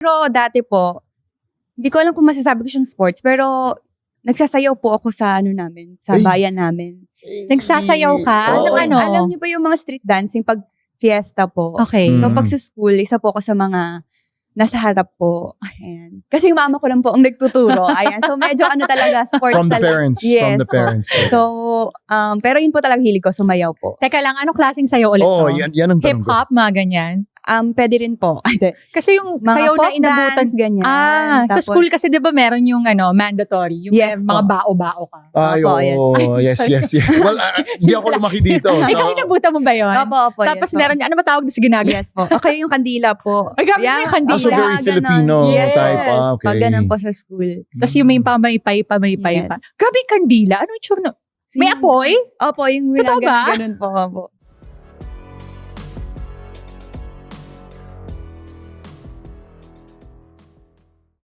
Pero dati po, hindi ko alam kung masasabi ko siyang sports, pero nagsasayaw po ako sa namin, sa Ay. bayan namin. Nagsasayaw ka? Oo. Ng ano? Alam niyo ba yung mga street dancing pag fiesta po? Okay. So Mm. pag sa school, isa po ako sa mga nasa harap po. Ayan. Kasi yung mama ko lang po ang nagtuturo. Ayan. So medyo talaga, sports From the talaga. parents. Yes. From the parents. So, pero yun po talagang hilig ko, sumayaw po. Teka lang, anong klaseng sayaw ulit Oo, to? yan ang tanong ko. Hip-hop, mga ganyan? Pwede rin po. Kasi yung Mga sayaw na folk inabutan. dance, ganyan. Sa Tapos, school kasi 'di ba meron yung mandatory, yung Yes mga po. bao-bao ka. Ay, Opo, yes. oo. Yes. Well, di ako lumaki dito. Ikaw So, inabutan mo ba 'yon? Opo, Tapos yes po. meron ano ba tawag sa ginagawa? Yes po. Okay, yung kandila po. Ay, gamit mo yung kandila. so very ganon. Filipino Yes. type. Okay. Pag ganun po sa school. Tapos yung may pamaypay pa. Yes. Grabe yung kandila. Ano yung tsura na? May apoy? Opo, yung Totoo ba? ganun po. Opo.